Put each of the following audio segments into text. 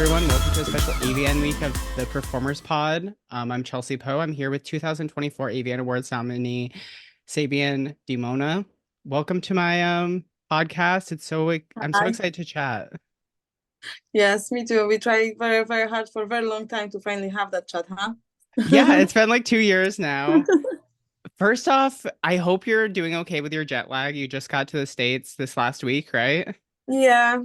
everyone. Welcome to a special AVN week of the Performers Pod. I'm Chelsea Poe. I'm here with 2024 AVN Awards nominee Sabien Demonia. Welcome to my podcast. I'm so Hi. excited to chat. Yes, me too. We tried very, very hard for a very long time to finally have that chat, huh? Yeah, it's been like 2 years now. First off, I hope you're doing okay with your jet lag. You just got to the States this last week, right? Yeah,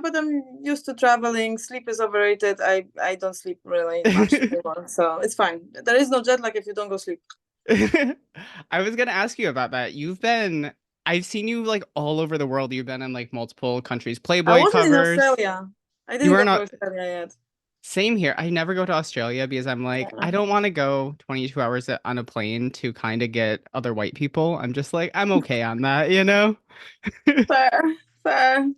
but I'm used to traveling. Sleep is overrated. I don't sleep really much anymore, so it's fine. There is no jet lag if you don't go sleep. I was gonna ask you about that. I've seen you like all over the world. You've been in like multiple countries, I Playboy wasn't in covers. Australia. I You didn't were go to not Australia yet. Same here. I never go to Australia because I'm like, Yeah. I don't want to go 22 hours on a plane to kind of get other white people. I'm just like, I'm okay on that, you know? Fair, fair.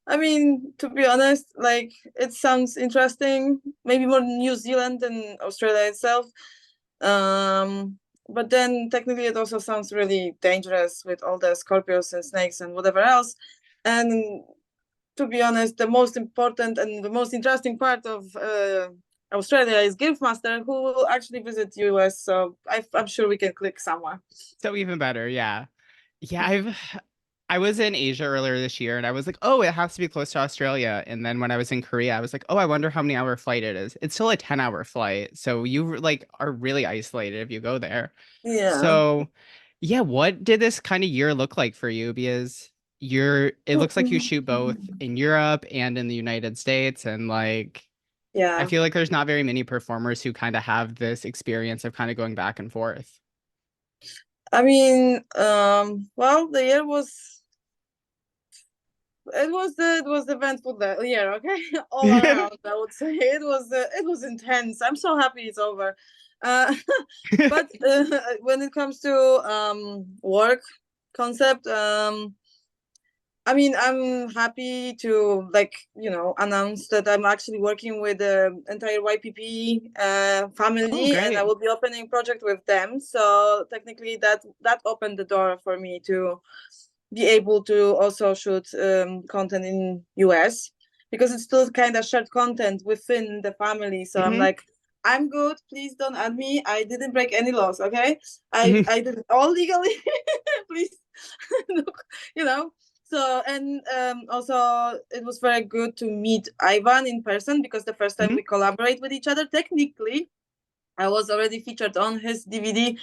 I mean, to be honest, like it sounds interesting. Maybe more New Zealand than Australia itself. But then technically it also sounds really dangerous with all the scorpions and snakes and whatever else. And to be honest, the most important and the most interesting part of Australia is Guildmaster, who will actually visit US. So I'm sure we can click somewhere. So even better, yeah. Yeah, I was in Asia earlier this year and I was like, oh, it has to be close to Australia. And then when I was in Korea, I was like, oh, I wonder how many hour flight it is. It's still a 10-hour flight. So you like are really isolated if you go there. Yeah. So yeah, what did this kind of year look like for you? Because it looks like you shoot both in Europe and in the United States. And like, I Yeah. feel like there's not very many performers who kind of have this experience of kind of going back and forth. I mean, well, the year was it was eventful that year, okay? All around, I would say it was intense. I'm so happy it's over. Uh, but when it comes to work concept, I mean, I'm happy to announce that I'm actually working with the entire YPP Oh, family, and I great. will be opening project with them. So technically, that opened the door for me to be able to also shoot content in US because it's still kind of shared content within the family. So I'm Hmm. like, I'm good. Please don't add me. I didn't break any laws. Okay, I did it all legally. Please, look, you know. So and also it was very good to meet Ivan in person because the first time we collaborate with each other, technically, I was already featured on his DVD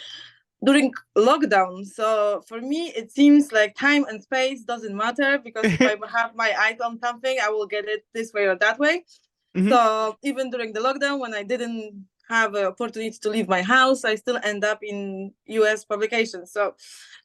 during lockdown. So for me, it seems like time and space doesn't matter because if I have my eyes on something, I will get it this way or that way. Hmm. So even during the lockdown, when I didn't have an opportunity to leave my house, I still end up in US publications. So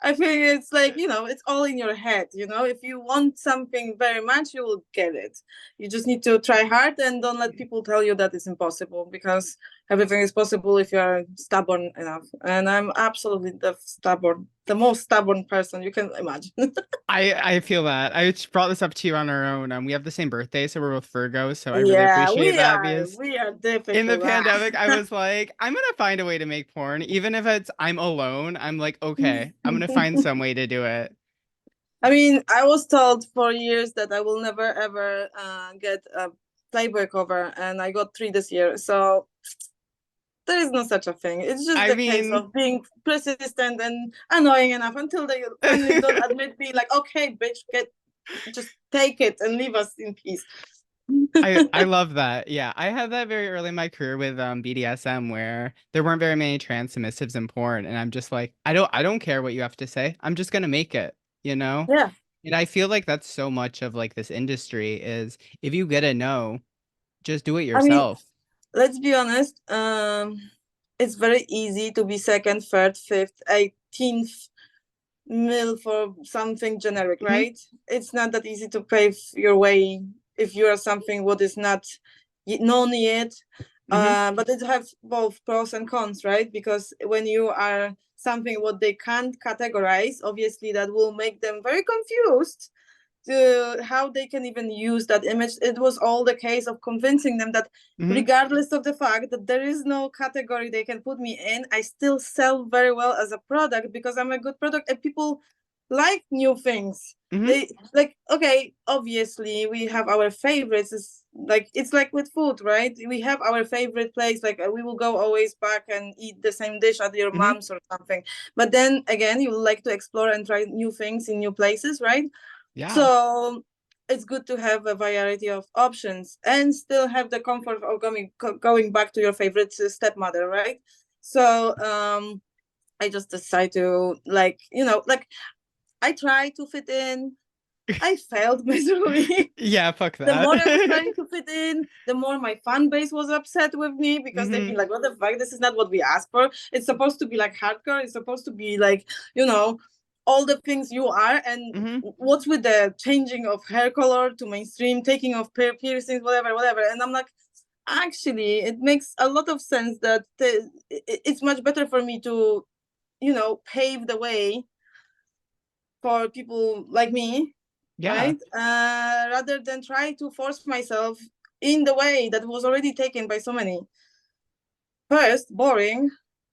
I think it's like, it's all in your head. If you want something very much, you will get it. You just need to try hard and don't let people tell you that it's impossible because everything is possible if you are stubborn enough. And I'm absolutely the most stubborn person you can imagine. I feel that. I just brought this up to you on our own. We have the same birthday, so we're both Virgos, so I really Yeah, appreciate we that are. because We are in the difficult. pandemic, I was like, I'm gonna find a way to make porn, even if it's I'm alone. I'm like, okay, I'm gonna find some way to do it. I mean, I was told for years that I will never ever get a Playboy cover, and I got three this year. So there is no such a thing. It's just I the case mean, of being persistent and annoying enough until they finally don't admit, be like, okay, bitch, just take it and leave us in peace. I love that. Yeah, I had that very early in my career with BDSM where there weren't very many trans submissives in porn, and I'm just like, I don't care what you have to say. I'm just gonna make it, you know? Yeah. And I feel like that's so much of like this industry is if you get a no, just do it I mean, yourself. let's be honest. It's very easy to be second, third, fifth, 18th mil for something generic, Hmm. right? It's not that easy to pave your way if you are something what is not known yet. Hmm. But it have both pros and cons, right? Because when you are something what they can't categorize, obviously that will make them very confused to how they can even use that image. It was all the case of convincing them that Hmm. regardless of the fact that there is no category they can put me in, I still sell very well as a product because I'm a good product and people like new things. Hmm. They like, okay, obviously we have our favorites. It's like with food, right? We have our favorite place, like we will go always back and eat the same dish at your Hmm. mom's or something. But then again, you like to explore and try new things in new places, right? Yeah. So it's good to have a variety of options and still have the comfort of going back to your favorite stepmother, right? So I just decide to, like, like, I try to fit in. I failed miserably. Yeah, fuck The that. more I was trying to fit in, the more my fan base was upset with me because they'd Hmm. be like, "What the fuck? This is not what we asked for. It's supposed to be like hardcore. It's supposed to be like, you know, all the things you are. And Hmm. what's with the changing of hair color to mainstream, taking off piercings, whatever, whatever." And I'm like, actually, it makes a lot of sense that it's much better for me to, pave the way for people like me, Yeah. right? Rather than try to force myself in the way that was already taken by so many. First, boring.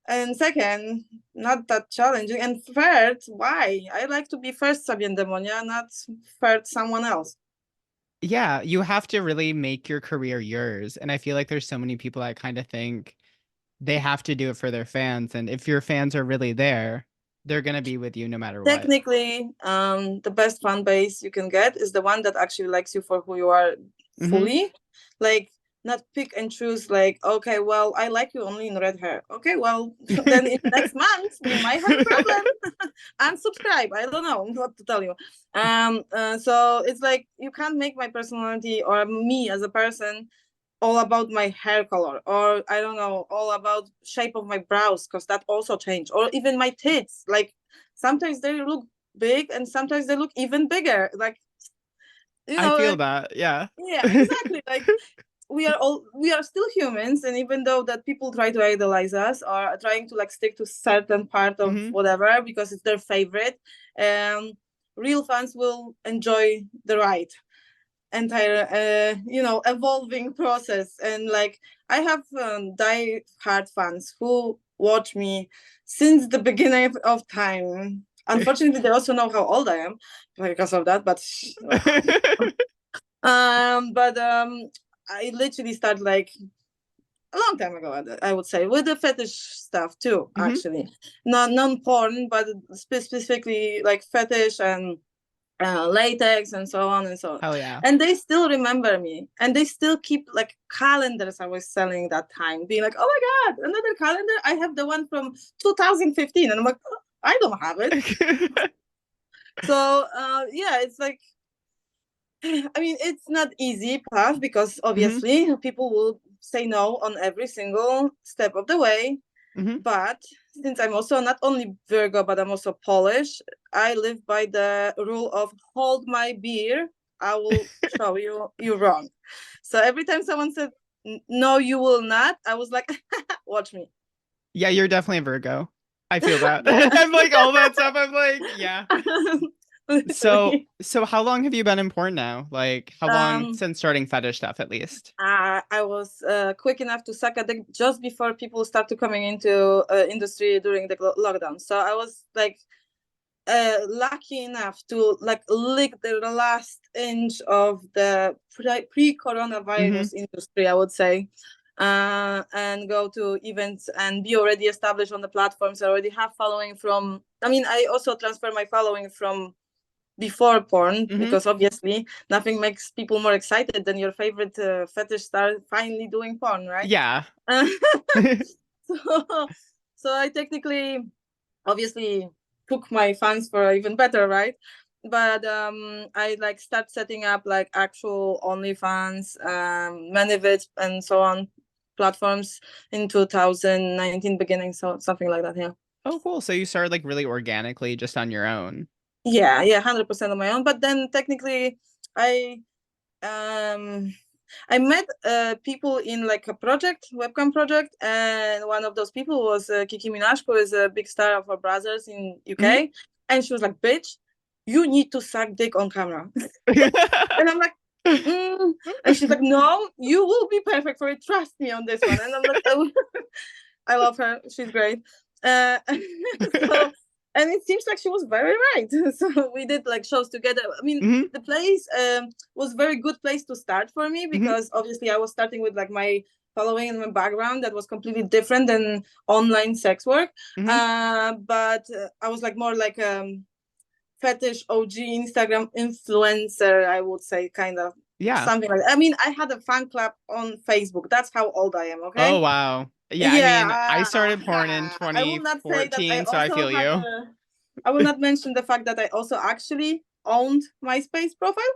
And second, not that challenging. And third, why? I like to be first Sabien Demonia, not third someone else. Yeah, you have to really make your career yours. And I feel like there's so many people that kind of think they have to do it for their fans. And if your fans are really there, they're gonna be with you no matter what. Technically, the best fan base you can get is the one that actually likes you for who you are Hmm. fully. Like, not pick and choose, like, okay, well, I like you only in red hair. Okay, well, then in next month we might have a problem. Unsubscribe. I don't know what to tell you. So it's like you can't make my personality or me as a person all about my hair color, or I don't know, all about shape of my brows, because that also changed, or even my tits. Like, sometimes they look big and sometimes they look even bigger, like, I feel like, that. Yeah. yeah, exactly. Like, we are still humans, and even though that people try to idolize us or are trying to like stick to certain part of Hmm. whatever because it's their favorite, um real fans will enjoy the ride, entire evolving process. And like, I have die hard fans who watch me since the beginning of time. Unfortunately, they also know how old I am because of that, but but I literally started like a long time ago, I would say, with the fetish stuff too, Hmm. actually. Not non-porn, but specifically like fetish and latex and so on and so on. Hell yeah. And they still remember me, and they still keep like calendars I was selling that time, being like, "Oh my god, another calendar! I have the one from 2015," and I'm like, "Oh, I don't have it." So yeah, it's like, I mean, it's not easy path because Hmm. obviously people will say no on every single step of the way. Hmm. But since I'm also not only Virgo, but I'm also Polish, I live by the rule of hold my beer, I will show you wrong. So every time someone said, no, you will not, I was like, watch me. Yeah, you're definitely a Virgo. I feel that. Yeah. I'm like all that stuff. I'm like, yeah. So, Literally. so how long have you been in porn now? Like, how long Um, since starting fetish stuff, at least? I was quick enough to suck a dick just before people started coming into industry during the lockdown. So I was like lucky enough to like lick the last inch of the Hmm. pre-coronavirus industry, I would say, and go to events and be already established on the platforms. I already have following from. I mean, I also transfer my following from before porn Hmm. because obviously nothing makes people more excited than your favorite fetish star finally doing porn, right? Yeah. so, so I technically obviously took my fans for even better, right? But I like start setting up like actual OnlyFans, Manivit, and so on platforms in 2019 beginning, so something like that. Yeah. Oh, cool. So you started like really organically just on your own. Yeah, 100% on my own. But then technically, I um I met people in like a project, webcam project, and one of those people was Kiki Minaj, who is a big star of our brothers in Hmm. UK, and she was like, "Bitch, you need to suck dick on camera," and I'm like, mm. And she's like, "No, you will be perfect for it. Trust me on this one." And I'm like, "Oh." I love her. She's great. Uh, so and it seems like she was very right. So we did like shows together. I mean, Hmm. the place was very good place to start for me, Hmm. because obviously I was starting with like my following and my background that was completely different than online sex work. Hmm. But I was like more like fetish OG Instagram influencer, I would say, kind of Yeah. something like that. I mean, I had a fan club on Facebook. That's how old I am. Oh, Okay. wow. Yeah, I Yeah, mean, I started porn in I will not say that I 2014, so I also feel had you. a. I will not mention the fact that I also actually owned MySpace profile,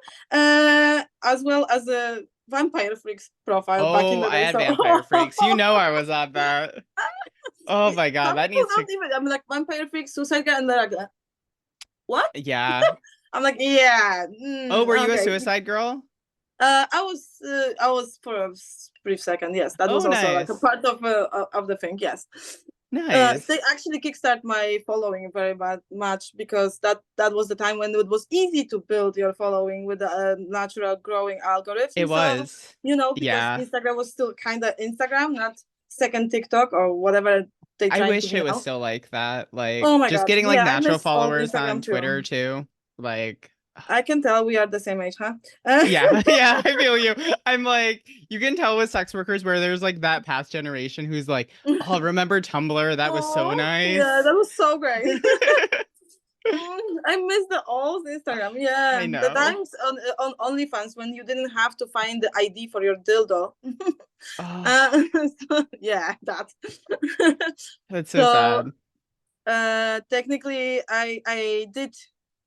as well as a Vampire Freaks profile back in Oh, the I day. had So Vampire Freaks. You know I was at that. Oh my God, some that people needs to. don't even. I'm like Vampire Freaks, Suicide Girl, and they're like, what? Yeah. I'm like, yeah, Oh, were you a okay. Suicide Girl? I was for a brief second. Yes, that was Oh, also like a nice. part of the thing. Yes, they Nice. actually kickstart my following very much, because that was the time when it was easy to build your following with a natural growing It algorithm. So was. because Yeah. Instagram was still kind of Instagram, not second TikTok or whatever they I trying to wish be it was now. still like that. Like Oh my just god, getting like yeah, I natural miss old followers on Instagram Twitter too. too. Like I can tell we are the same age, huh? yeah, yeah, I feel you. I'm like, you can tell with sex workers where there's like that past generation who's like, oh, remember Tumblr? That was so Oh, yeah, nice. that was so great. I miss the old Instagram. Yeah, I the know. times on OnlyFans when you didn't have to find the ID for your dildo. Oh, uh, so, yeah, that. that's so So sad. technically, I did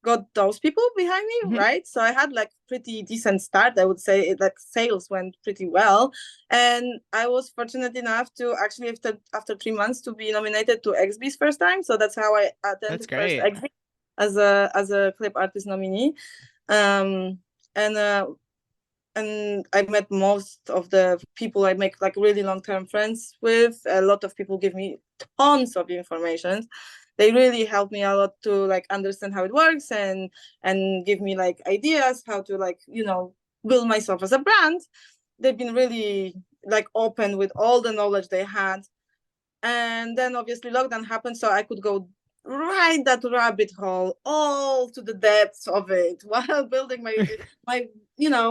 got those people behind me, Mhm. right? So I had like pretty decent start. I would say like sales went pretty well, and I was fortunate enough to actually after 3 months to be nominated to XB's first time. So that's how I That's attended first great. XB as a clip artist nominee. Um, and I met most of the people I make like really long term friends with. A lot of people give me tons of information. They really help me a lot to like understand how it works and give me like ideas how to like build myself as a brand. They've been really like open with all the knowledge they had, and then obviously lockdown happened, so I could go right that rabbit hole all to the depths of it while building my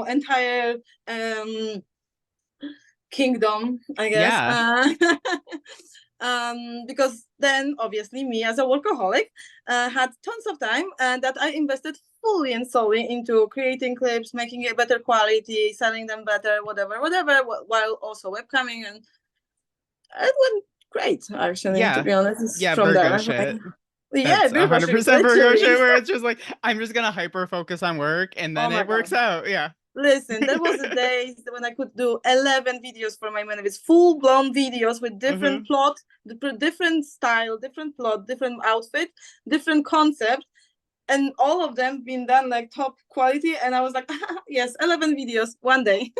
entire um kingdom, I guess. Yeah. Because then obviously me as a workaholic had tons of time that I invested fully and solely into creating clips, making it better quality, selling them better, whatever, while also webcamming, and it went great, actually, to Yeah. be honest, Yeah, from Virgo there. shit. Yeah, That's Virgo shit, 100% Virgo literally. shit where it's just like, I'm just gonna hyper focus on work and Oh then my it works god. out. Yeah. Listen, there was a days when I could do 11 videos for my manifest, full-blown videos with different Hmm. plot, different style, different plot, different outfit, different concept, and all of them being done like top quality. And I was like, yes, 11 videos one day.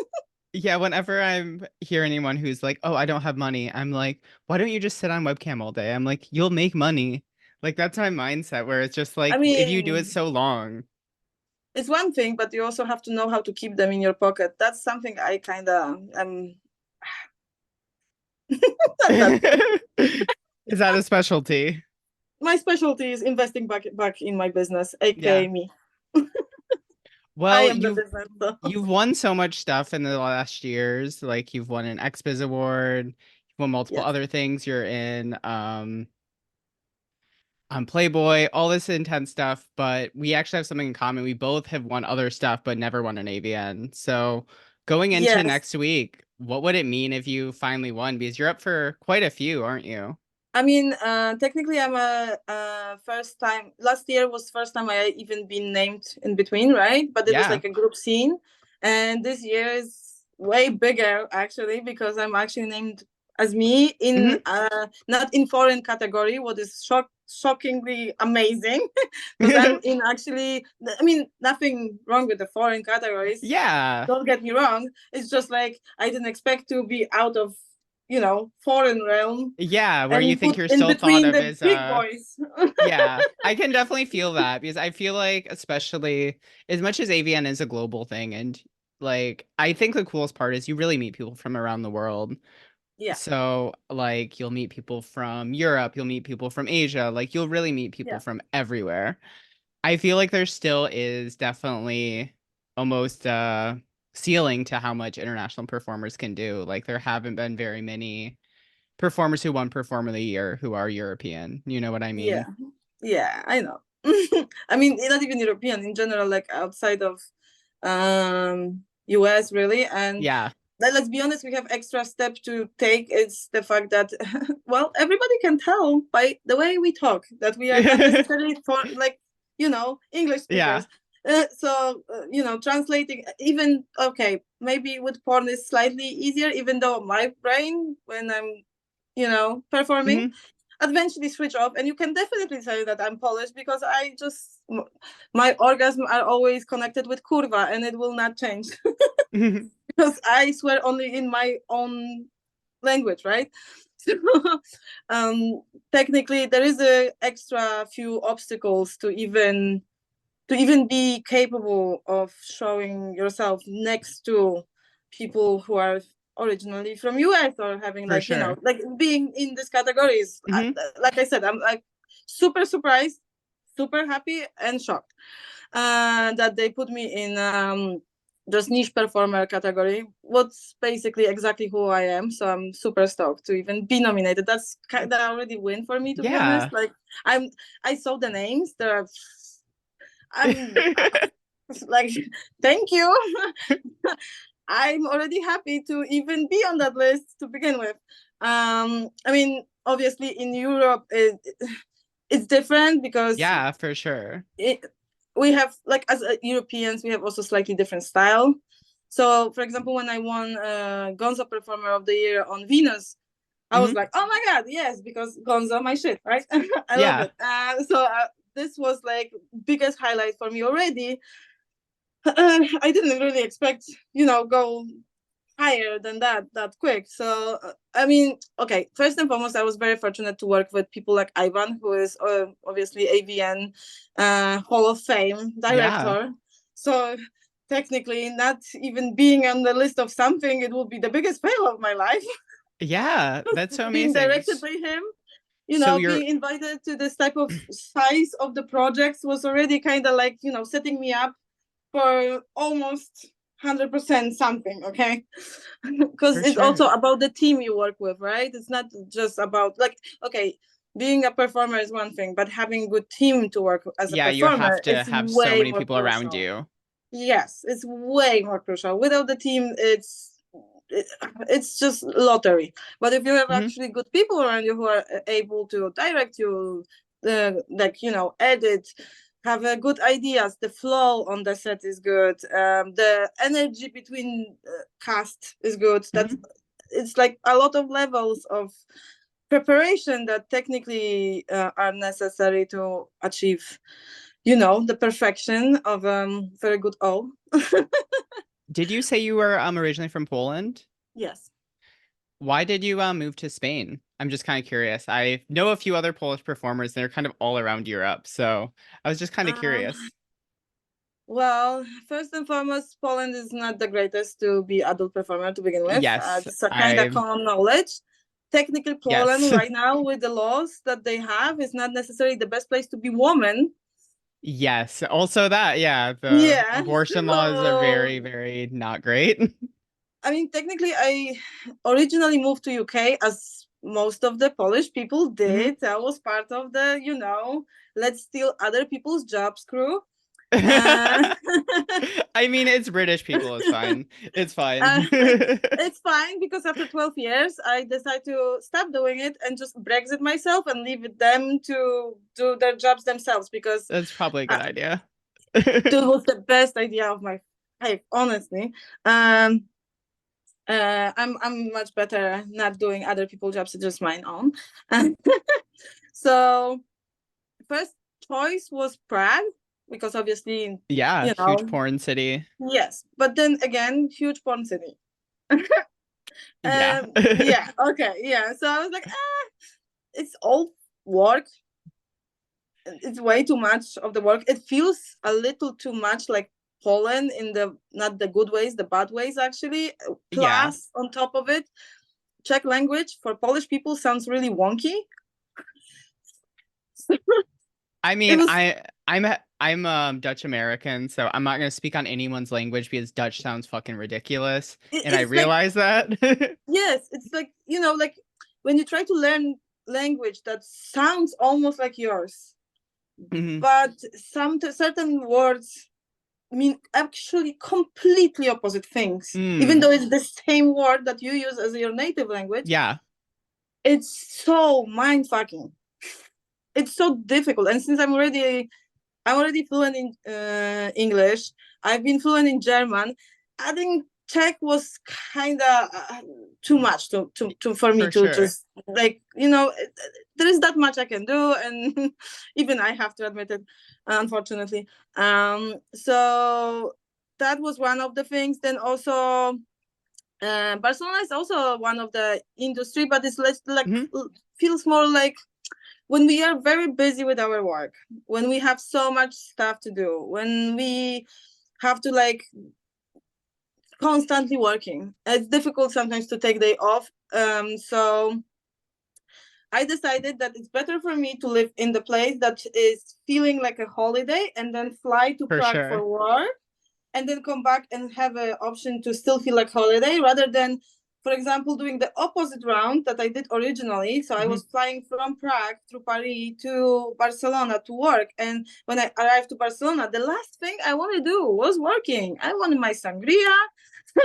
Yeah, whenever I'm hear anyone who's like, "Oh, I don't have money," I'm like, "Why don't you just sit on webcam all day?" I'm like, "You'll make money." Like that's my mindset where it's just I like if you do it mean, so long. it's one thing, but you also have to know how to keep them in your pocket. That's something I kind of that Is that a specialty? my specialty is investing back in my business, aka Yeah. me. I Well, am the business. So. you've won so much stuff in the last years. Like you've won an XBiz award, you've won multiple Yes. other things. You're in on Playboy, all this intense stuff, but we actually have something in common. We both have won other stuff, but never won an AVN. So going into Yes. next week, what would it mean if you finally won? Because you're up for quite a few, aren't you? I mean, technically, I'm a first time. Last year was first time I even been named in between, right? But it was Yeah. like a group scene, and this year is way bigger actually because I'm actually named as me in Hmm. not in foreign category, what is shockingly amazing because I'm in actually. I mean, nothing wrong with the foreign categories. Yeah. Don't get me wrong. It's just like I didn't expect to be out of foreign realm Yeah, where you and think put you're in still thought between of the as big boys. yeah, I can definitely feel that because I feel like, especially as much as AVN is a global thing, and like, I think the coolest part is you really meet people from around the world. Yeah. So, like, you'll meet people from Europe, you'll meet people from Asia, like, you'll really meet people Yeah. from everywhere. I feel like there still is definitely almost a ceiling to how much international performers can do. Like, there haven't been very many performers who won Performer of the Year who are European. You know what I Yeah. mean? Yeah, I know. I mean, not even European in general, like outside of US really. And Yeah. let's be honest, we have extra step to take. It's the fact that well, everybody can tell by the way we talk that we are not necessarily for like, English Yeah. speakers. Translating even okay, maybe with porn is slightly easier, even though my brain when I'm, performing Hmm. eventually switch off, and you can definitely say that I'm Polish because my orgasm are always connected with kurwa, and it will not change because I swear only in my own language, right? So, technically, there is a extra few obstacles to even be capable of showing yourself next to people who are originally from US or having For like sure. like being in these categories. Hmm. Like I said, I'm like super surprised, super happy and shocked that they put me in just niche performer category. What's basically exactly who I am. So I'm super stoked to even be nominated. That's kind of already win for me, to be honest. Yeah. Like I'm, I saw the names. I'm like, thank you. I'm already happy to even be on that list to begin with. I mean, obviously in Europe, it's different because Yeah, for sure. we have, like, as Europeans, we have also slightly different style. So, for example, when I won Gonzo Performer of the Year on Venus, I was Hmm. like, oh my God, yes, because Gonzo, my shit, right? I love Yeah. it. This was like biggest highlight for me already. I didn't really expect, go higher than that quick. So I mean, okay, first and foremost, I was very fortunate to work with people like Ivan, who is obviously AVN Hall of Fame Yeah. director. So technically, not even being on the list of something, it will be the biggest fail of my life. Yeah. That's so Being amazing. directed by him, So you're being invited to this type of size of the projects was already kind of like, setting me up for almost 100% something, okay? Because for it's sure. also about the team you work with, right? It's not just about like, okay, being a performer is one thing, but having a good team to work as a Yeah, you have performer to is have so way many more people around crucial. you. Yes, it's way more crucial. Without the team, it's just lottery. But if you have Hmm. actually good people around you who are able to direct you, like, edit, have good ideas, the flow on the set is good, the energy between cast is good. That's Hmm. It's like a lot of levels of preparation that technically are necessary to achieve, the perfection of very good O. Did you say you were originally from Poland? Yes. Why did you move to Spain? I'm just kind of curious. I know a few other Polish performers, and they're kind of all around Europe. So I was just kind of Um, curious. Well, first and foremost, Poland is not the greatest to be adult performer to begin with. Yes, It's a kind of I common knowledge. Technically, Poland yes. right now with the laws that they have is not necessarily the best place to be woman. Yes. Also that, yeah, the Yeah. abortion laws are So, very, very not great. I mean, technically, I originally moved to UK as most of the Polish people Hmm. did. I was part of the, let's steal other people's jobs crew. Uh, I mean, it's British people. It's fine. It's Uh, fine. it's fine because after 12 years, I decided to stop doing it and just Brexit myself and leave them to do their jobs themselves because That's probably a good idea. it was the best idea of my life, honestly. Um, I'm much better not doing other people's jobs, just mine own. So first choice was Prague because obviously, Yeah, you huge know, porn city. yes. But then again, huge porn city. Yeah. Yeah, okay, yeah. So I was like, it's all work. It's way too much of the work. It feels a little too much like Poland in the not the good ways, the bad ways actually. Yeah. Plus, on top of it, Czech language for Polish people sounds really wonky. I It mean, was I'm Dutch American, so I'm not gonna speak on anyone's language because Dutch sounds fucking ridiculous, and I it's like, realize that. yes, it's like, like when you try to learn language that sounds almost like yours, Mhm. but some certain words mean actually completely opposite things, even Mm. though it's the same word that you use as your native language. Yeah, It's so mind fucking. It's so difficult, and since I'm already fluent in English. I've been fluent in German. I think Czech was kind of too much for me for to sure. just like, there is that much I can do, and even I have to admit it, unfortunately. So that was one of the things. Then also, Barcelona is also one of the industry, but it's less like Mhm. feels more like when we are very busy with our work, when we have so much stuff to do, when we have to like constantly working, it's difficult sometimes to take day off. So I decided that it's better for me to live in the place that is feeling like a holiday and then fly to For Prague sure. for work and then come back and have an option to still feel like holiday rather than, for example, doing the opposite round that I did originally. So I Mhm. was flying from Prague through Paris to Barcelona to work. And when I arrived to Barcelona, the last thing I want to do was working. I wanted my sangria,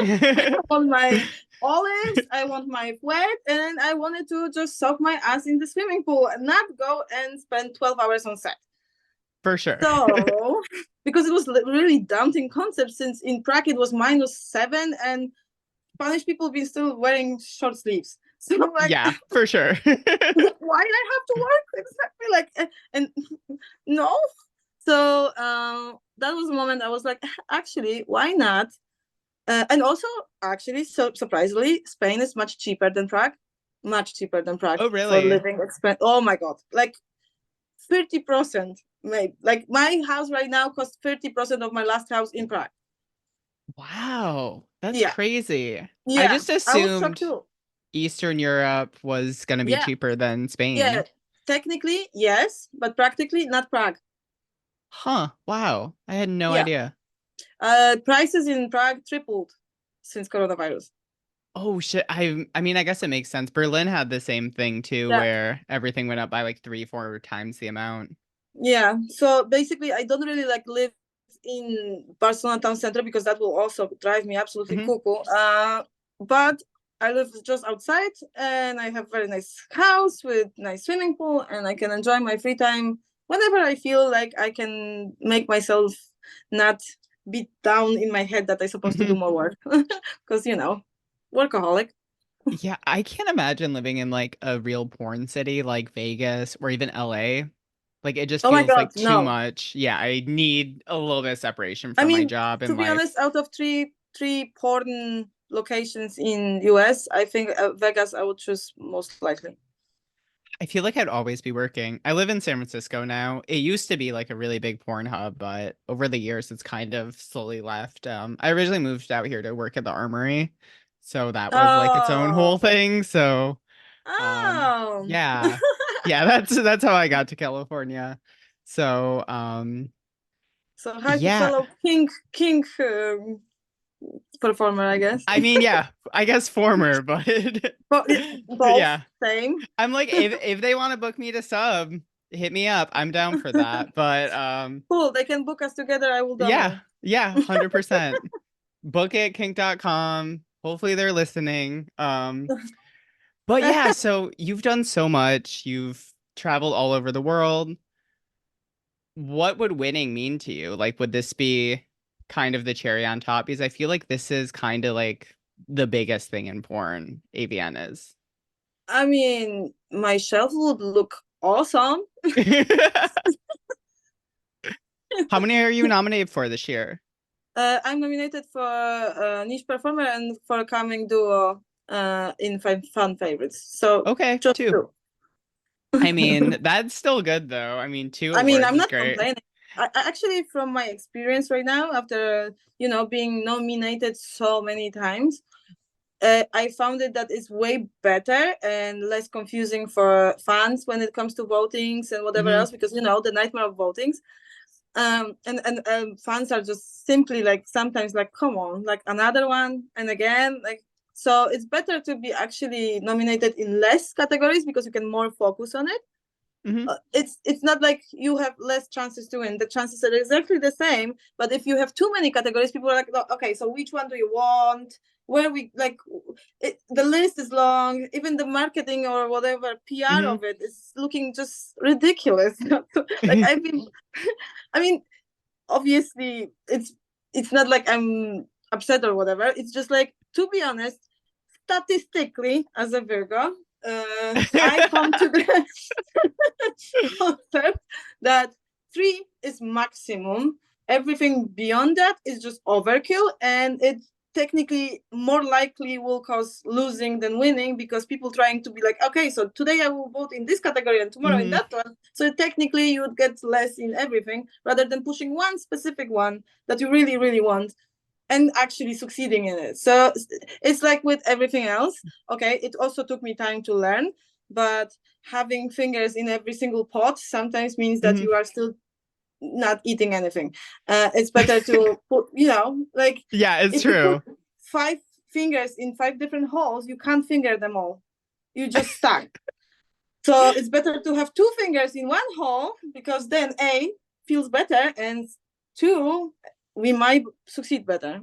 I want my olives, I want my wet, and I wanted to just soak my ass in the swimming pool and not go and spend 12 hours on set. For sure. So, because it was really daunting concept, since in Prague it was -7 and Spanish people been still wearing short sleeves. So I'm like, Yeah, for sure. why did I have to work exactly like and no? So that was the moment I was like, actually, why not? And also, actually, so surprisingly, Spain is much cheaper than Prague Oh, for really? living expense. Oh my god, like 30%, maybe. Like my house right now costs 30% of my last house in Prague. Wow, that's Yeah, crazy. I yeah, just I was shocked assumed too. Eastern Europe was gonna be Yeah, cheaper than yeah. Spain. Technically, yes, but practically not Prague. Huh, wow. I had no Yeah, idea. prices in Prague tripled since coronavirus. Oh shit. I mean, I guess it makes sense. Berlin had the same thing too, Yeah, where everything went up by like 3, 4 times the amount. yeah. So basically, I don't really like live in Barcelona town center because that will also drive me absolutely Hmm. cuckoo. But I live just outside, and I have very nice house with nice swimming pool, and I can enjoy my free time whenever I feel like I can make myself not beat down in my head that I'm supposed to do Hmm. more work because workaholic. Yeah, I can't imagine living in like a real porn city like Vegas or even LA. Like it just Oh my feels god, like too no. much. Yeah, I need a little bit of separation I from my mean, job to and be life. honest, out of three porn locations in US, I think Vegas I would choose most likely. I feel like I'd always be working. I live in San Francisco now. It used to be like a really big porn hub, but over the years it's kind of slowly left. I originally moved out here to work at the Armory, so that was like its own whole Oh, thing. So, oh. yeah. Yeah, that's how I got to California. So, So high yeah. fellow king performer, I guess. I mean, yeah, I guess former, but Both yeah. same. I'm like if they want to book me to sub, hit me up. I'm down for that. But Cool. They can book us together. I will yeah, donate. yeah, 100%. Book it kink.com. Hopefully they're listening. But yeah, so you've done so much. You've traveled all over the world. What would winning mean to you? Like, would this be kind of the cherry on top? Because I feel like this is kind of like the biggest thing in porn, AVN is. I mean, my shelf would look awesome. How many are you nominated for this year? I'm nominated for niche performer and for coming duo in fan favorites. So Okay, just two. two. I mean, that's still good though. I mean, two I mean, awards I'm is not great. complaining. Actually, from my experience right now, after being nominated so many times, I found it that it's way better and less confusing for fans when it comes to votings and whatever Hmm. else, because the nightmare of votings. And fans are just simply like sometimes like, come on, like another one and again, like, so it's better to be actually nominated in less categories because you can more focus on it. Hmm. It's not like you have less chances to win. The chances are exactly the same. But if you have too many categories, people are like, "Oh, okay, so which one do you want? Where we like the list is long. Even the marketing or whatever PR Hmm. of it is looking just ridiculous." Like I've been, I mean, obviously it's not like I'm upset or whatever. It's just like, to be honest, statistically, as a Virgo, I come to the concept that three is maximum. Everything beyond that is just overkill, and it technically more likely will cause losing than winning because people trying to be like, okay, so today I will vote in this category and tomorrow in Hmm. that one. So technically you would get less in everything rather than pushing one specific one that you really, really want and actually succeeding in it. So it's like with everything else. Okay, it also took me time to learn, but having fingers in every single pot sometimes means that Hmm. you are still not eating anything. It's better to put, like Yeah, it's if you put true. 5 fingers in 5 different holes, you can't finger them all. You just stuck. So it's better to have 2 fingers in one hole because then A feels better and two, we might succeed better.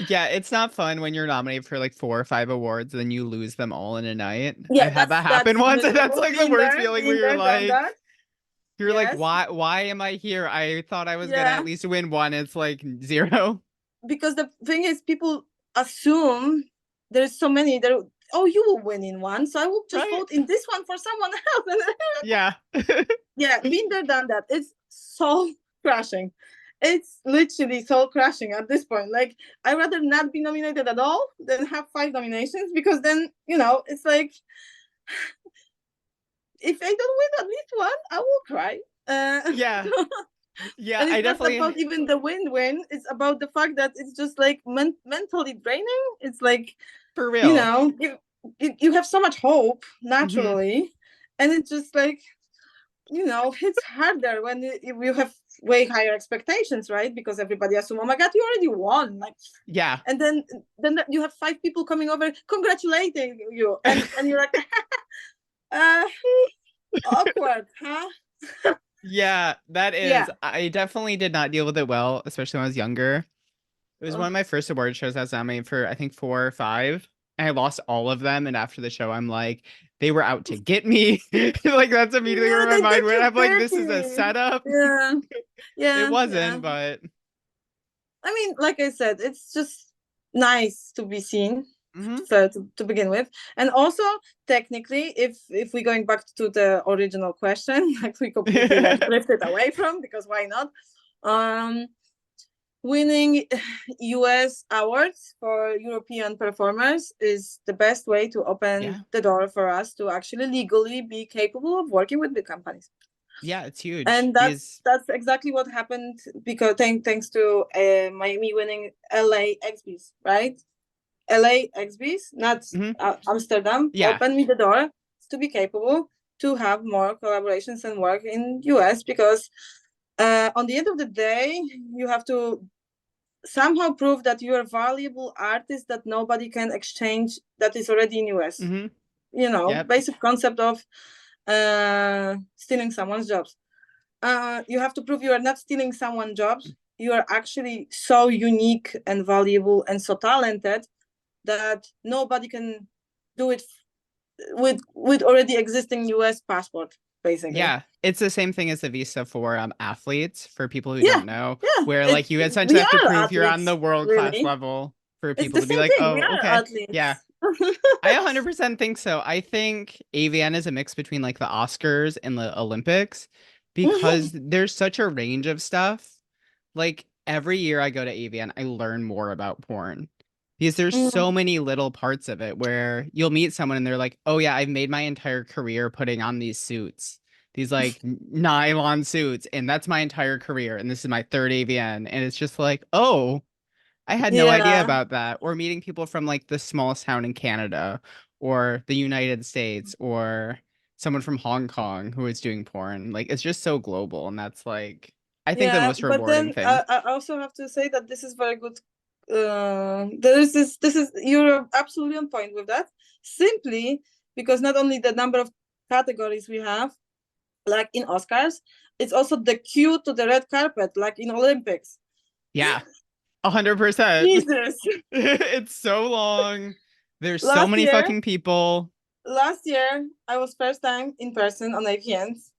Yeah, it's not fun when you're nominated for like 4 or 5 awards, then you lose them all in a night. Yeah, I've had that that's happen once, and that's miserable. like the worst feeling where Been there, done that. you're like, Yes. why am I here? I thought I was gonna Yeah. at least win one. It's like zero. Because the thing is, people assume there's so many there. Oh, you will win in one, so I will just Right? vote in this one for someone else. Yeah. Yeah, been there, done that. It's soul crashing. It's literally soul crashing at this point. Like, I rather not be nominated at all than have 5 nominations because then it's like, if I don't win at least one, I will cry. Yeah. Yeah, And I it's not definitely about even the win-win. It's about the fact that it's just like mentally draining. It's like, for you real. know, you, you have so much hope Hmm. naturally, and it's just like, hits harder when you have way higher expectations, right? Because everybody assume, oh my god, you already won, like, Yeah. and then you have 5 people coming over congratulating you, and you're like, uh, awkward, huh? Yeah, that is. Yeah. I definitely did not deal with it well, especially when I was younger. It was one Ugh. of my first award shows I was nominated for, I think 4 or 5. And I lost all of them. And after the show, I'm like, they were out to get me. Like that's immediately Yeah, where my they mind did went. you I'm like, this is a dirty. setup. Yeah, It yeah. wasn't, but I mean, like I said, it's just nice to be seen. mhm. So to begin with, and also technically, if we're going back to the original question, like we completely like drifted away from, because why not? Um, Winning US awards for European performers is the best way to open Yeah. the door for us to actually legally be capable of working with big companies. Yeah, it's huge. And that's Because that's exactly what happened because thanks to Miami winning LA XBs, right? LA XBs, not mhm. Amsterdam, Yeah. opened me the door to be capable to have more collaborations and work in US because on the end of the day, you have to somehow prove that you're a valuable artist that nobody can exchange that is already in US. Hmm. Yep. Basic concept of stealing someone's jobs. You have to prove you are not stealing someone's jobs. You are actually so unique and valuable and so talented that nobody can do it with already existing US passport, basically. Yeah, it's the same thing as the visa for athletes, for people who Yeah, don't know, yeah. where like It's you essentially we have to are prove you're on the athletes, world class really. level for It's people the to be same like, thing. We oh, are okay. Yeah. athletes. I 100% think so. I think AVN is a mix between like the Oscars and the Olympics because there's such a range of stuff. Like every year I go to AVN, I learn more about porn because there's Mm. so many little parts of it where you'll meet someone and they're like, "Oh yeah, I've made my entire career putting on these suits." These like nylon suits, and that's my entire career, and this is my third AVN, and it's just like, oh, I had no idea Yeah, about that. Or meeting people from like the smallest town in Canada or the United States or someone from Hong Kong who is doing porn. Like it's just so global, and that's like I think the yeah. most But rewarding then thing. I also have to say that this is very good. There is this is you're absolutely on point with that. Simply because not only the number of categories we have, like in Oscars, it's also the queue to the red carpet, like in Olympics. Yeah, 100%. Jesus. It's so long. There's so Last many year, fucking people. last year I was first time in person on AVNs,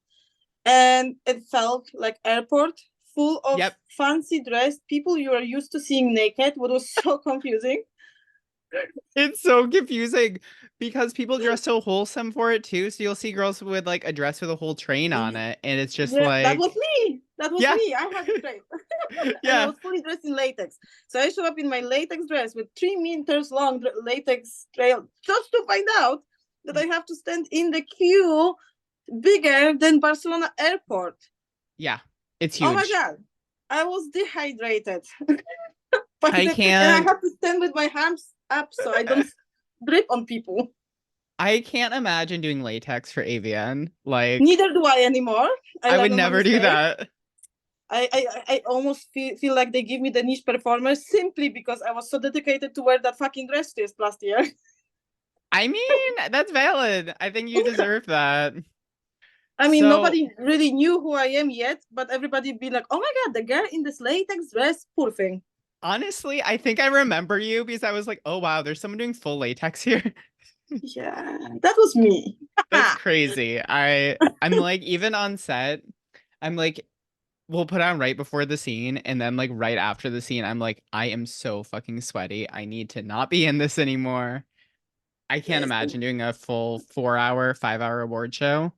and it felt like airport full of Yep. fancy dressed people you are used to seeing naked, what was so confusing. It's so confusing because people dress so wholesome for it too. So you'll see girls with like a dress with a whole train on it, and it's just Yeah, that was like, me. That was yeah, me. I had the train. And I yeah. was fully dressed in latex. So I showed up in my latex dress with 3 meters long latex trail just to find out that I have to stand in the queue bigger than Barcelona airport. Yeah, it's Oh my huge. God. I was dehydrated. I And I can't have to stand with my hands up so I don't drip on people. I can't imagine doing latex for AVN. Like Neither do I anymore. I I would learned on my never do mistake. that. I almost feel like they give me the niche performer simply because I was so dedicated to wear that fucking dress this last year. I mean, that's valid. I think you deserve that. I mean, So nobody really knew who I am yet, but everybody be like, "Oh my God, the girl in this latex dress, poor thing." honestly, I think I remember you because I was like, oh wow, there's someone doing full latex here. Yeah, that was me. That's crazy. I'm like, even on set, I'm like, we'll put on right before the scene, and then like right after the scene, I'm like, I am so fucking sweaty. I need to not be in this anymore. I can't Yes, imagine doing a full 4 hour, 5 hour award show.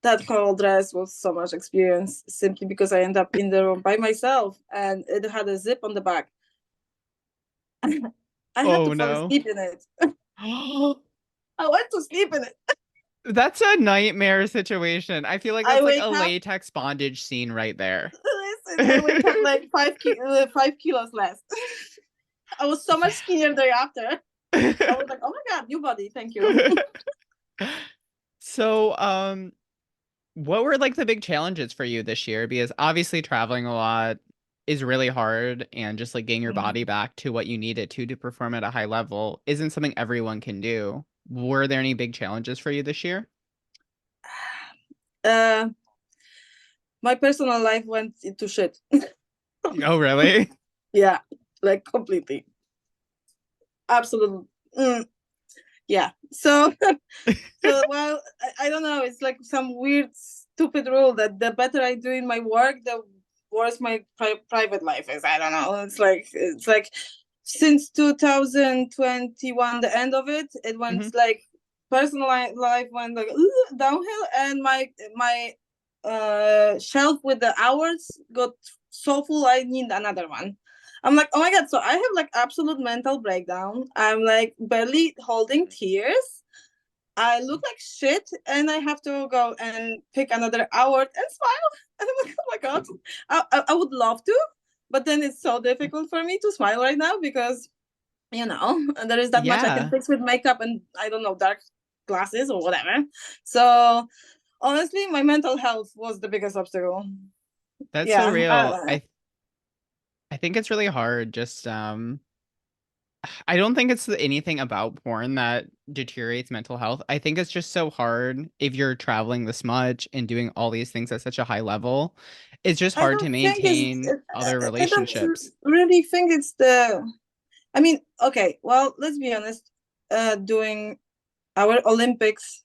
that whole dress was so much experience simply because I end up in the room by myself and it had a zip on the back. I had to Oh fall no. asleep in it. I went to sleep in it. That's a nightmare situation. I feel like I that's like a wake up. latex bondage scene right there. Listen, I wake up like 5 kilos less. I was so much skinnier thereafter. I was like, oh my God, new body, thank you. Yeah. So, what were like the big challenges for you this year? Because obviously traveling a lot is really hard, and just like getting your body back to what you need it to perform at a high level isn't something everyone can do. Were there any big challenges for you this year? uh, my personal life went into shit. Oh, really? Yeah, like completely. Absolutely. Yeah. So, well, I don't know. It's like some weird, stupid rule that the better I do in my work, the worse my private life is. I don't know. It's like since 2021, the end of it, it went Hmm. like personal life went like downhill, and my shelf with the hours got so full. I need another one. I'm like, oh my God. So I have like absolute mental breakdown. I'm like barely holding tears. I look like shit and I have to go and pick another hour and smile. And I'm like, oh my God. I would love to, but then it's so difficult for me to smile right now because, there is that much I can Yeah, fix with makeup and I don't know, dark glasses or whatever. So honestly, my mental health was the biggest obstacle. that's so Yeah. real. I think it's really hard. Just I don't think it's anything about porn that deteriorates mental health. I think it's just so hard if you're traveling this much and doing all these things at such a high level. It's just I hard to don't think it's, maintain other I don't relationships. really think it's I mean, okay, well, let's be honest. Doing our Olympics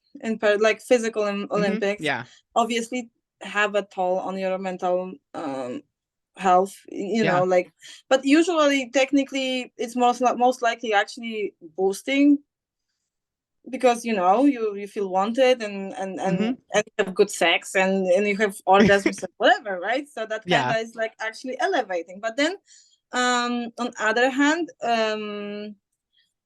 like physical Olympics, Yeah. obviously have a toll on your mental health. Yeah. Like, but usually, technically, it's most likely actually boosting because you feel wanted Hmm. and you have good sex and you have orgasms and whatever, right? So that kind Yeah. of is like actually elevating. But then, on other hand,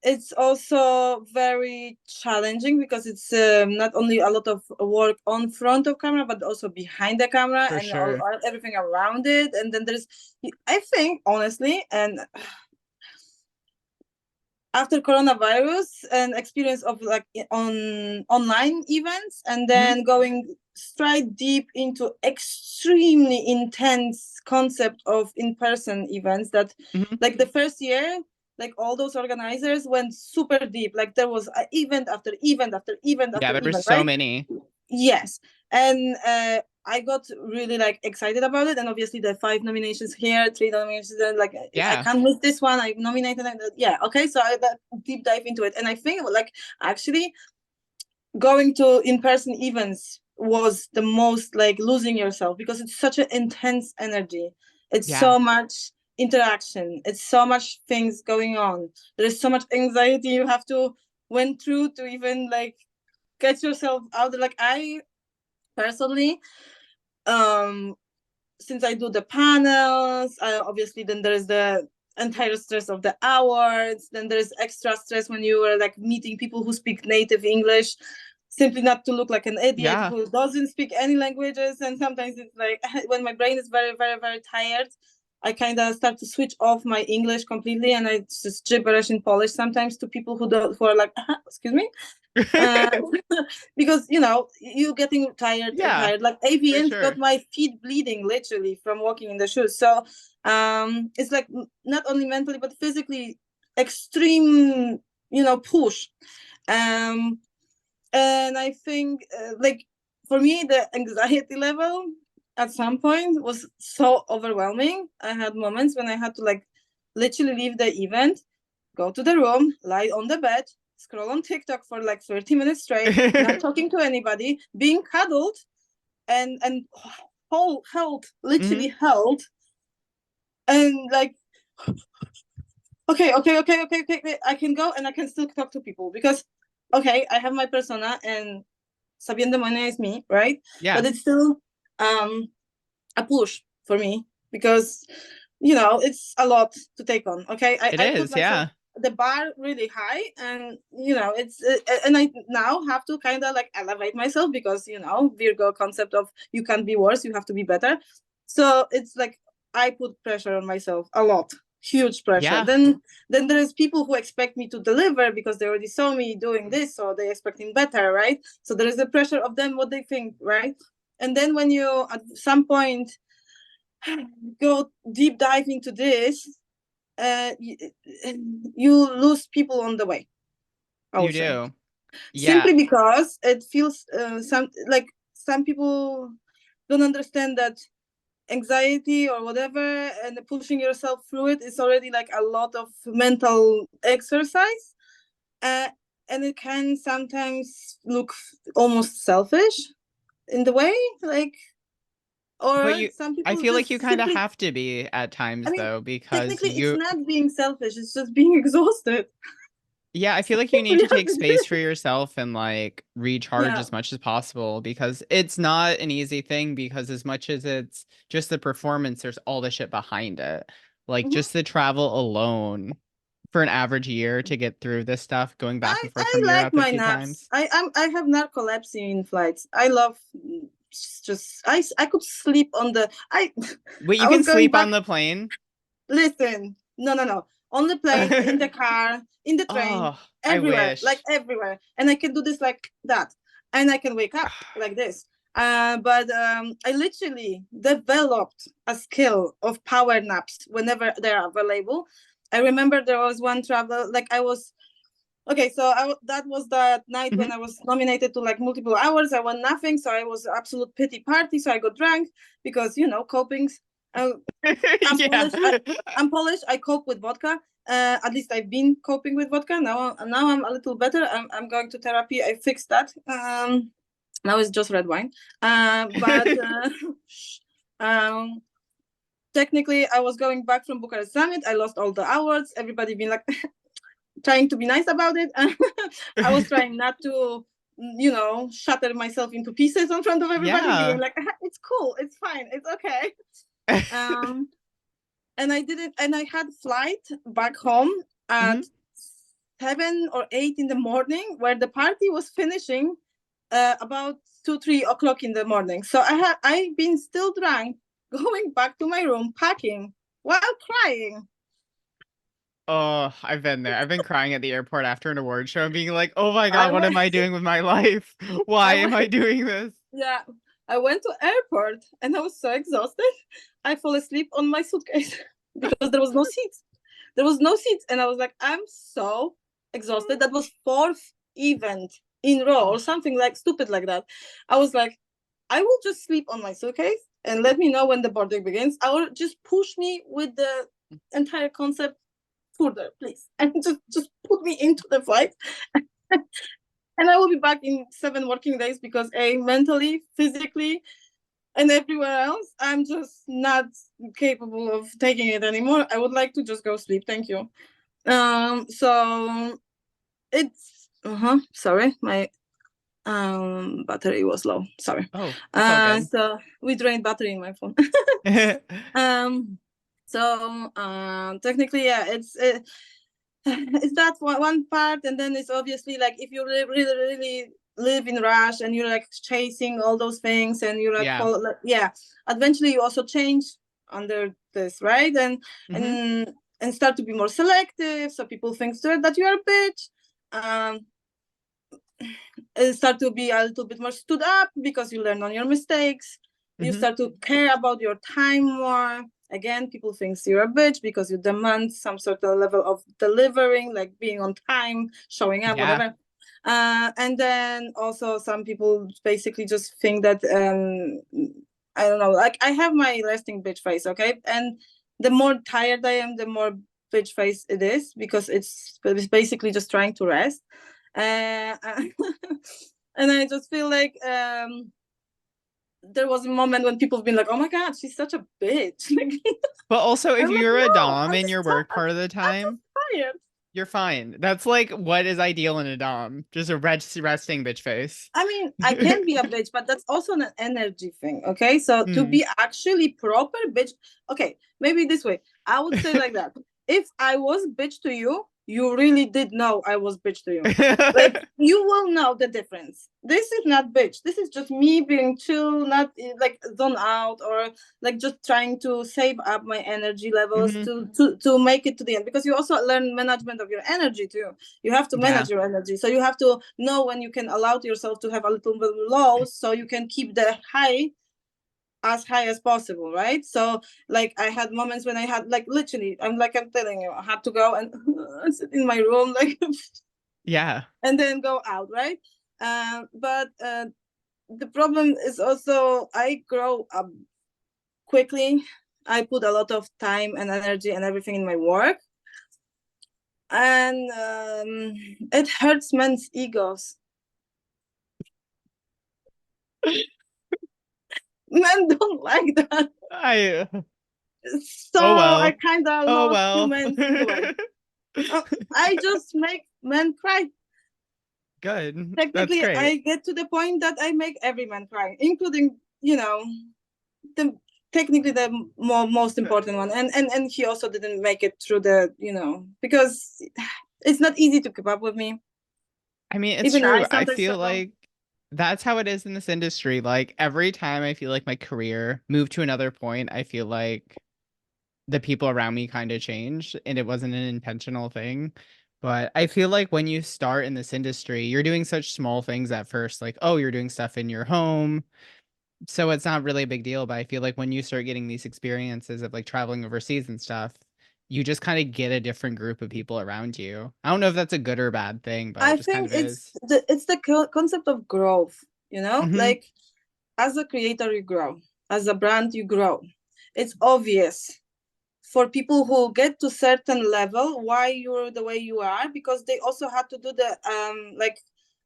it's also very challenging because it's not only a lot of work on front of camera but also behind the camera For and sure. everything around it, and then there's, I think honestly, and after coronavirus, an experience of like on online events, and Mhm. then going straight deep into extremely intense concept of in-person events that Mhm. like the first year, like all those organizers went super deep, like there was event after event after event Yeah, after there were event, so right? many. Yes. And I got really like excited about it, and obviously the 5 nominations here, 3 nominations there, like I Yeah. can't miss this one. I nominated, yeah, okay. So I deep dive into it, and I think like actually going to in-person events was the most like losing yourself, because it's such an intense energy. It's Yeah. so much interaction. It's so much things going on. There is so much anxiety you have to went through to even like get yourself out there. Like I personally, um since I do the panels, obviously then there's the entire stress of the awards, then there's extra stress when you are like meeting people who speak native English, simply not to look like an idiot Yeah. who doesn't speak any languages. And sometimes it's like when my brain is very very very tired, I kind of start to switch off my English completely, and I just gibberish in Polish sometimes to people who are like, excuse me, uh, because you know you getting tired and Yeah, tired. Like for AVN got sure. my feet bleeding literally from walking in the shoes. So it's like not only mentally but physically extreme, you know, push. Um, and I think like for me the anxiety level at some point was so overwhelming. I had moments when I had to like literally leave the event, go to the room, lie on the bed, scroll on TikTok for like 30 minutes straight, not talking to anybody, being cuddled and held, literally Mhm. held, and like, okay, I can go and I can still talk to people because, okay, I have my persona and Sabien Demonia is me, right? But Yeah, it's still um, a push for me because, you know, it's a lot to take on. Okay, it I put is. myself Yeah. the bar really high, and you know it's and I now have to kind of like elevate myself because you know Virgo concept of you can't be worse, you have to be better. So it's like I put pressure on myself a lot, huge pressure. Yeah. Then there's people who expect me to deliver because they already saw me doing this, so they expecting better, right? So there is the pressure of them what they think, right? And then when you at some point go deep dive into this, you, you lose people on the way, I You would say, do. Yeah. simply because it feels some people don't understand that anxiety or whatever and pushing yourself through it is already like a lot of mental exercise, uh, and it can sometimes look almost selfish in the way, like, But or you some I people feel like you just kind of simply, have to be at I times mean, though because technically it's you not being selfish, it's just being exhausted. yeah, I feel like you need We to have take to do space for it. yourself and like recharge Yeah. as much as possible because it's not an easy thing because as much as it's just the performance, there's all the shit behind it. Like Mhm. just the travel alone for an average year to get through this stuff, going back and forth I from like Europe a my few naps. times. I have narcolepsy in flights. I love just I could sleep on the I Wait, you I can was going sleep on back. the plane? Listen, no. On the plane, in the car, in the train, Oh, I everywhere, like wish. everywhere, and I can do this like that, and I can wake up like this. But I literally developed a skill of power naps whenever they're available. I remember there was one travel, like I was okay, so that was that night when Mhm. I was nominated to like multiple hours. I won nothing, so I was absolute pity party. So I got drunk because you know copings. Uh, I'm Yeah. Polish. I'm Polish. I cope with vodka. At least I've been coping with vodka. Now I'm a little better. I'm going to therapy. I fixed that. Now it's just red wine. But um, technically, I was going back from Bucharest Summit. I lost all the awards. Everybody been like trying to be nice about it. I was trying not to, you know, shatter myself into pieces in front of everybody, being Yeah. like, it's cool, it's fine, it's okay. Um, and I did it, and I had flight back home at Mhm. 7 or 8 in the morning, where the party was finishing about 2, 3 o'clock in the morning. So I've been still drunk, going back to my room, packing while crying. Oh, I've been there. I've been crying at the airport after an award show and being like, oh my I God, what went, am I doing with my life? Why I am went, I doing this? yeah, I went to airport and I was so exhausted. I fell asleep on my suitcase because there was no seats. There was no seats, and I was like, I'm so exhausted. That was fourth event in row or Oh, something like stupid like that. I was like, I will just sleep on my suitcase and let me know when the boarding begins. I will just push me with the entire concept further, please, and just put me into the flight. And I will be back in 7 working days because mentally, physically, and everywhere else, I'm just not capable of taking it anymore. I would like to just go sleep. Thank you. So it's sorry, my battery was low. Sorry. oh, it's all good. So we drained battery in my phone. um so technically, yeah, it's that one part, and then it's obviously like if you really live in rush and you're like chasing all those things and you're like Yeah. yeah, eventually you also change under this, right? Hmm. And and start to be more selective, so people think that you're a bitch. um Start to be a little bit more stood up because you learn on your mistakes. You Hmm. start to care about your time more. Again, people think you're a bitch because you demand some sort of level of delivering, like being on time, showing up, Yeah. whatever. And then also some people basically just think that I don't know, like I have my resting bitch face, okay? And the more tired I am, the more bitch face it is because it's basically just trying to rest. uh, and I just feel like there was a moment when people have been like, "Oh my god, she's such a bitch!" Like, But also, if I'm like, you're a "No, dom in your work part of the I'm time, just tired." you're fine. That's like what is ideal in a dom. Just a resting bitch face. I mean, I can be a bitch, but that's also an energy thing. Okay, so to Mm. be actually proper bitch, okay, maybe this way, I would say like that. If I was bitch to you, you really did know I was bitch to you. Like you will know the difference. This is not bitch. This is just me being chill, not like zone out or like just trying to save up my energy levels Hmm. to make it to the end. Because you also learn management of your energy too. You have to Yeah. manage your energy, so you have to know when you can allow yourself to have a little bit low, so you can keep the high as possible, right? So like I had moments when I had like literally, I'm telling you, I had to go and sit in my room like Yeah. and then go out, right? But the problem is also I grow up quickly. I put a lot of time and energy and everything in my work, and it hurts men's egos. Men don't like that. I So oh I well. kind of Oh lost well. humans in the way. I just make men cry. Good. That's Technically, great. I get to the point that I make every man cry, including, the technically the most important one. And he also didn't make it through the, because it's not easy to keep up with me. I mean, it's Even I true. I sometimes feel struggle. like that's how it is in this industry. Like every time I feel like my career moved to another point, I feel like the people around me kind of changed and it wasn't an intentional thing. But I feel like when you start in this industry, you're doing such small things at first, like, oh, you're doing stuff in your home. So it's not really a big deal. But I feel like when you start getting these experiences of like traveling overseas and stuff, you just kind of get a different group of people around you. I don't know if that's a good or bad thing, but it I just kind think of it's is. the concept of growth, Hmm. like as a creator, you grow, as a brand, you grow. It's obvious for people who get to certain level why you're the way you are, because they also had to do the like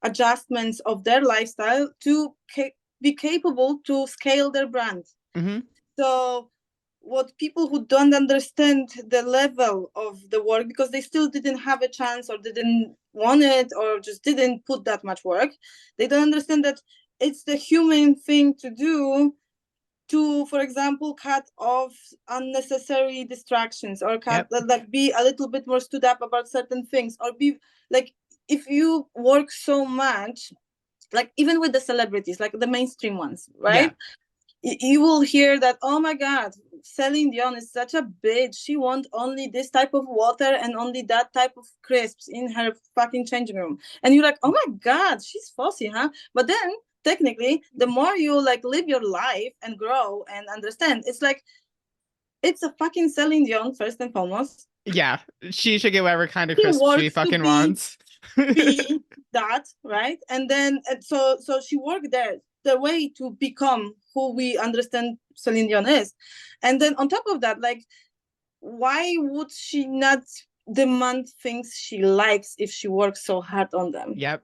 adjustments of their lifestyle to be capable to scale their brand. Hmm. So what people who don't understand the level of the work because they still didn't have a chance or didn't want it or just didn't put that much work, they don't understand that it's the human thing to do, to, for example, cut off unnecessary distractions or cut Yep. like be a little bit more stood up about certain things, or be like, if you work so much, like even with the celebrities, like the mainstream ones, Yeah. right? You will hear that, oh my god, Celine Dion is such a bitch. She wants only this type of water and only that type of crisps in her fucking changing room. And you're like, oh my God, she's fussy, huh? But then technically, the more you like live your life and grow and understand, it's like, it's a fucking Celine Dion first and foremost. Yeah, she should get whatever kind of She crisp she works to fucking wants. be that, right? And then so she worked there the way to become who we understand Celine Dion is. And then on top of that, like, why would she not demand things she likes if she works so hard on them? Yep.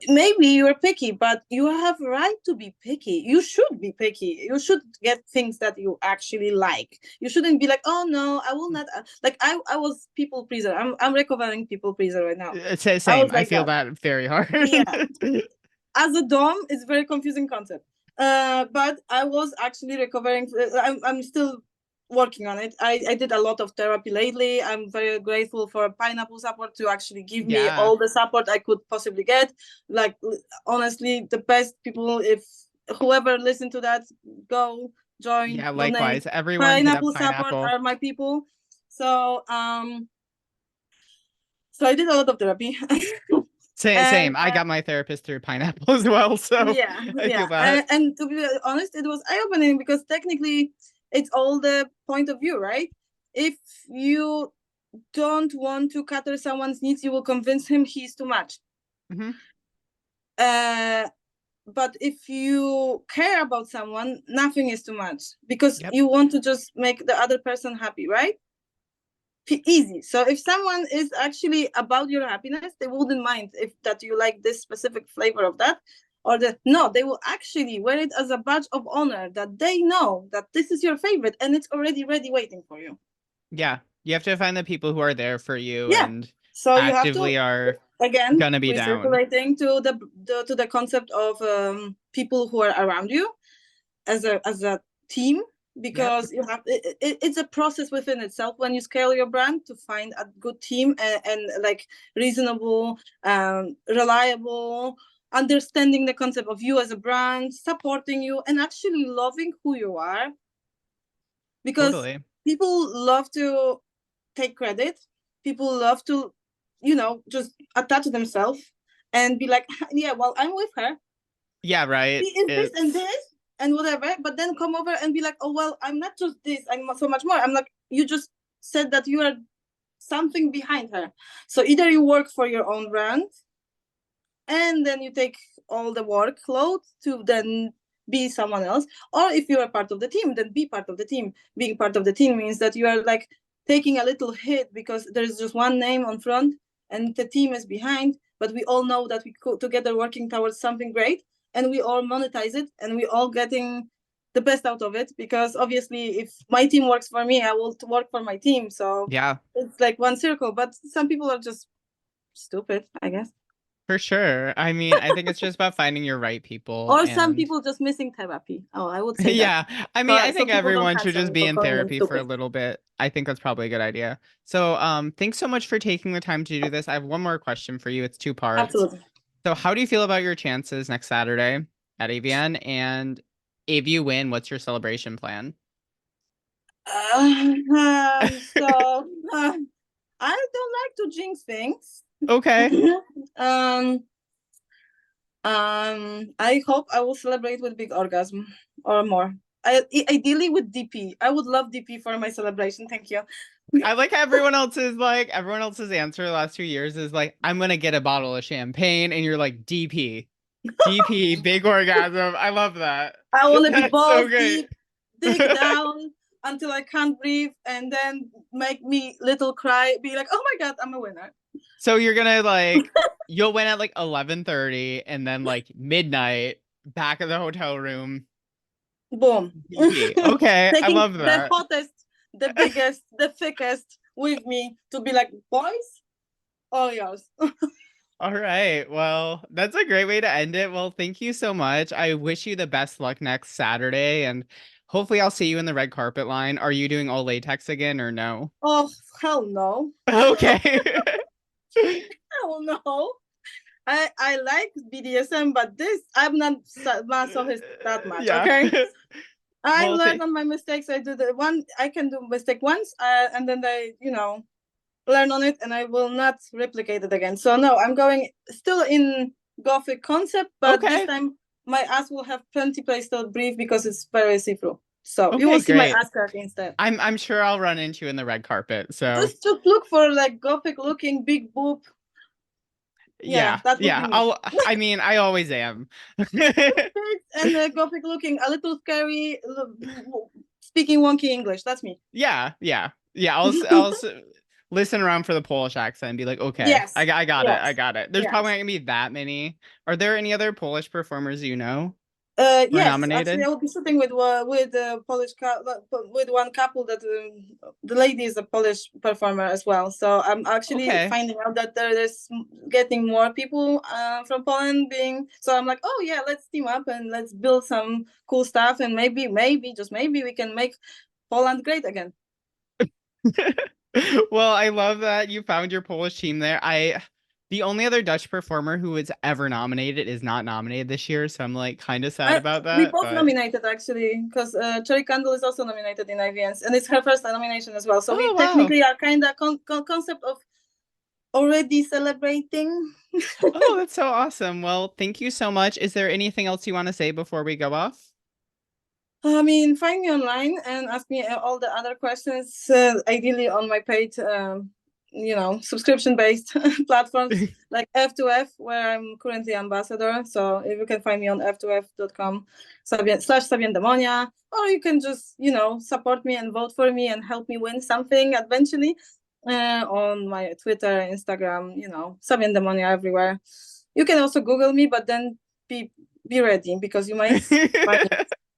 Maybe you're picky, but you have a right to be picky. You should be picky. You should get things that you actually like. You shouldn't be like, oh no, I will not. Like I was people pleaser. I'm recovering people pleaser right now. I Same. was I like feel that. that very hard. Yeah. As a dom, it's very confusing concept. But I was actually recovering. I'm still working on it. I did a lot of therapy lately. I'm very grateful for Pineapple support to actually give me Yeah. all the support I could possibly get. Like, honestly, the best people, if whoever listened to that, go join, Yeah, donate. likewise. Everyone hit up Pineapple support Pineapple. are my people. So so I did a lot of therapy. Same. And I got my therapist through Pineapple as well, so yeah, I feel yeah. that. And to be honest, it was eye-opening because technically it's all the point of view, right? If you don't want to cater someone's needs, you will convince him he's too much. Mm-hmm. But if you care about someone, nothing is too much because Yep. you want to just make the other person happy, right? Easy. So if someone is actually about your happiness, they wouldn't mind if that you like this specific flavor of that, or that no, they will actually wear it as a badge of honor that they know that this is your favorite and it's already ready waiting for you. Yeah. You have to find the people who are there for you Yeah. and So you have to, actively are again, gonna be down. recirculating to the concept of people who are around you as a team, Yep. because you have it's a process within itself when you scale your brand to find a good team, and like reasonable, reliable, understanding the concept of you as a brand, supporting you, and actually loving who you are, because Totally. people love to take credit. People love to, just attach themselves and be like, yeah, well, I'm with her, Yeah, he right. is this and It's this and whatever, but then come over and be like, oh well, I'm not just this, I'm so much more. I'm like, you just said that you are something behind her. So either you work for your own brand and then you take all the workload to then be someone else, or if you are part of the team, then be part of the team. Being part of the team means that you are like taking a little hit because there's just one name on front and the team is behind, but we all know that we go together working towards something great, and we all monetize it and we all getting the best out of it, because obviously if my team works for me, I will work for my team. So yeah, it's like one circle, but some people are just stupid, I guess. for sure. I mean, I think it's just about finding your right people Or some and people just missing therapy. Oh, I would say that. yeah. I mean, I So think people don't everyone should cancel just me be for in calling them therapy for a stupid. little bit. I think that's probably a good idea. So, thanks so much for taking the time to do this. I have one more question for you. It's two parts. Absolutely. So, how do you feel about your chances next Saturday at AVN? And if you win, what's your celebration plan? So I don't like to jinx things. Okay. um, I hope I will celebrate with big orgasm or more. Ideally with DP. I would love DP for my celebration. Thank you. I like everyone else's answer the last 2 years is like, I'm gonna get a bottle of champagne, and you're like DP. DP, big orgasm. I love that. I want to be That's so balls great. deep, dig down until I can't breathe, and then make me little cry, be like, "Oh my God, I'm a winner." So you're gonna like you'll win at like 11:30 and then like midnight back at the hotel room. Boom. DP. Okay, I Taking love the that. hottest, the biggest, the thickest with me to be like, boys, all yours. All right. Well, that's a great way to end it. Well, thank you so much. I wish you the best luck next Saturday and hopefully I'll see you in the red carpet line. Are you doing all latex again or no? Oh, hell no. Okay. Hell no. I like BDSM, but this, I'm not masochist that much, Yeah. okay? I Well, learn on my mistakes. I do the one. I can do mistake once, and then I, learn on it, and I will not replicate it again. So no, I'm going still in Gothic concept, but this okay. time my ass will have plenty place to breathe because it's very see-through. So you will Okay, see my great. ass crack instead. I'm sure I'll run into you in the red carpet. So Just look for like Gothic looking big boob. Yeah, yeah, that will be yeah. me. I mean, I always am. And Gothic looking, a little scary, speaking wonky English. That's me. Yeah, yeah, yeah. I'll listen around for the Polish accent and be like, okay, Yes, I got it, I yes, got it. There's probably yes. not gonna be that many. Are there any other Polish performers you know who are Yes, actually, nominated? I will be shooting with Polish with one couple that the lady is a Polish performer as well. So I'm actually Okay. finding out that there is getting more people from Poland being. So I'm like, oh yeah, let's team up and let's build some cool stuff, and maybe just maybe we can make Poland great again. Well, I love that you found your Polish team there. The only other Dutch performer who was ever nominated is not nominated this year, so I'm like kind of sad about We that, both but nominated actually, because Cherry Candle is also nominated in AVNs, and it's her first nomination as well. So we oh wow. technically are kind of concept of already celebrating. Oh, that's so awesome. Well, thank you so much. Is there anything else you want to say before we go off? I mean, find me online and ask me all the other questions, ideally on my paid, subscription-based platforms like F2F, where I'm currently ambassador. So if you can find me on f2f.com /Sabien Demonia, or you can just, support me and vote for me and help me win something eventually on my Twitter, Instagram, Sabien Demonia everywhere. You can also Google me, but then be ready because you might find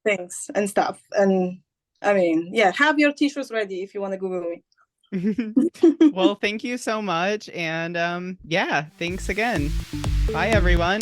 things and stuff. And I mean, yeah, have your t-shirts ready if you want to Google me. Well, thank you so much. And yeah, thanks again. Bye, everyone.